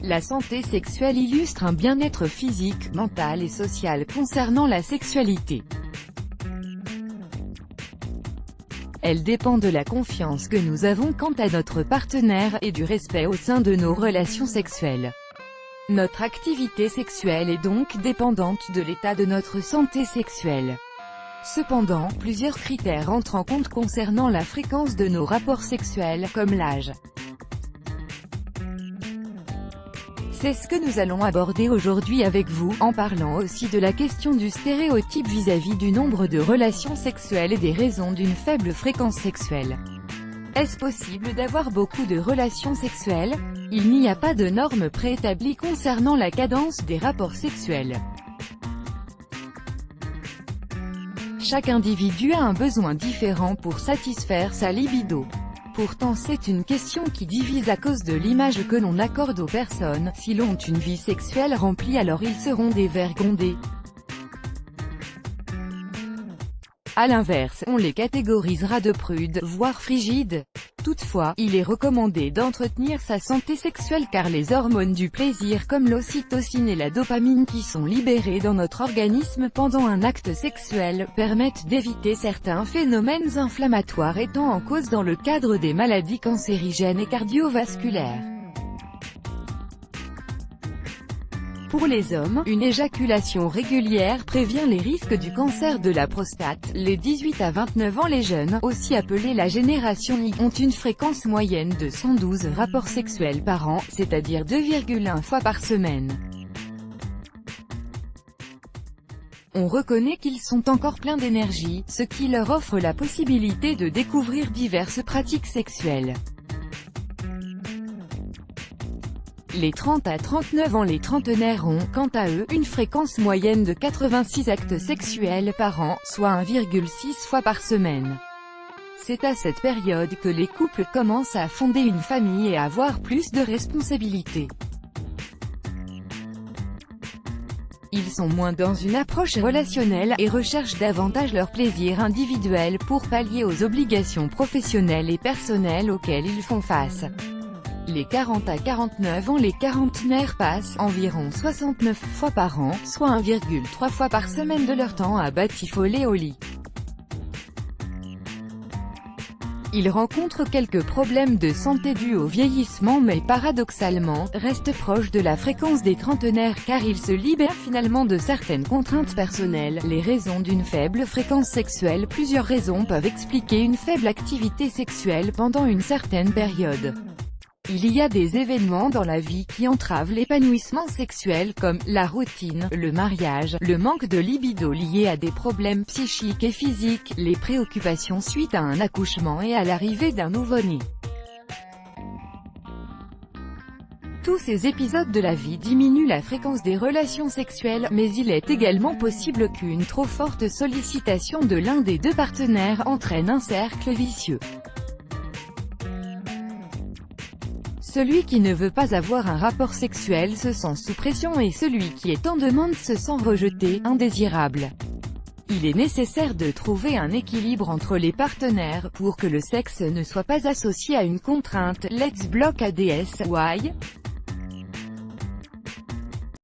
La santé sexuelle illustre un bien-être physique, mental et social concernant la sexualité. Elle dépend de la confiance que nous avons quant à notre partenaire et du respect au sein de nos relations sexuelles. Notre activité sexuelle est donc dépendante de l'état de notre santé sexuelle. Cependant, plusieurs critères entrent en compte concernant la fréquence de nos rapports sexuels, comme l'âge. C'est ce que nous allons aborder aujourd'hui avec vous, en parlant aussi de la question du stéréotype vis-à-vis du nombre de relations sexuelles et des raisons d'une faible fréquence sexuelle. Est-ce possible d'avoir beaucoup de relations sexuelles? Il n'y a pas de normes préétablies concernant la cadence des rapports sexuels. Chaque individu a un besoin différent pour satisfaire sa libido. Pourtant c'est une question qui divise à cause de l'image que l'on accorde aux personnes. S'ils ont une vie sexuelle remplie, alors ils seront des vergondés. A l'inverse, on les catégorisera de prudes, voire frigides. Toutefois, il est recommandé d'entretenir sa santé sexuelle car les hormones du plaisir comme l'ocytocine et la dopamine qui sont libérées dans notre organisme pendant un acte sexuel, permettent d'éviter certains phénomènes inflammatoires étant en cause dans le cadre des maladies cancérigènes et cardiovasculaires. Pour les hommes, une éjaculation régulière prévient les risques du cancer de la prostate. Les 18 à 29 ans, les jeunes, aussi appelés la génération Y, ont une fréquence moyenne de 112 rapports sexuels par an, c'est-à-dire 2,1 fois par semaine. On reconnaît qu'ils sont encore pleins d'énergie, ce qui leur offre la possibilité de découvrir diverses pratiques sexuelles. Les 30 à 39 ans, les trentenaires ont, quant à eux, une fréquence moyenne de 86 actes sexuels par an, soit 1,6 fois par semaine. C'est à cette période que les couples commencent à fonder une famille et à avoir plus de responsabilités. Ils sont moins dans une approche relationnelle, et recherchent davantage leur plaisir individuel pour pallier aux obligations professionnelles et personnelles auxquelles ils font face. Les 40 à 49 ans, les quarantenaires passent environ 69 fois par an, soit 1,3 fois par semaine de leur temps à batifoler au lit. Ils rencontrent quelques problèmes de santé dus au vieillissement mais paradoxalement, restent proches de la fréquence des trentenaires car ils se libèrent finalement de certaines contraintes personnelles. Les raisons d'une faible fréquence sexuelle. Plusieurs raisons peuvent expliquer une faible activité sexuelle pendant une certaine période. Il y a des événements dans la vie qui entravent l'épanouissement sexuel comme la routine, le mariage, le manque de libido lié à des problèmes psychiques et physiques, les préoccupations suite à un accouchement et à l'arrivée d'un nouveau-né. Tous ces épisodes de la vie diminuent la fréquence des relations sexuelles, mais il est également possible qu'une trop forte sollicitation de l'un des deux partenaires entraîne un cercle vicieux. Celui qui ne veut pas avoir un rapport sexuel se sent sous pression et celui qui est en demande se sent rejeté, indésirable. Il est nécessaire de trouver un équilibre entre les partenaires pour que le sexe ne soit pas associé à une contrainte. Let's block ADS. Why?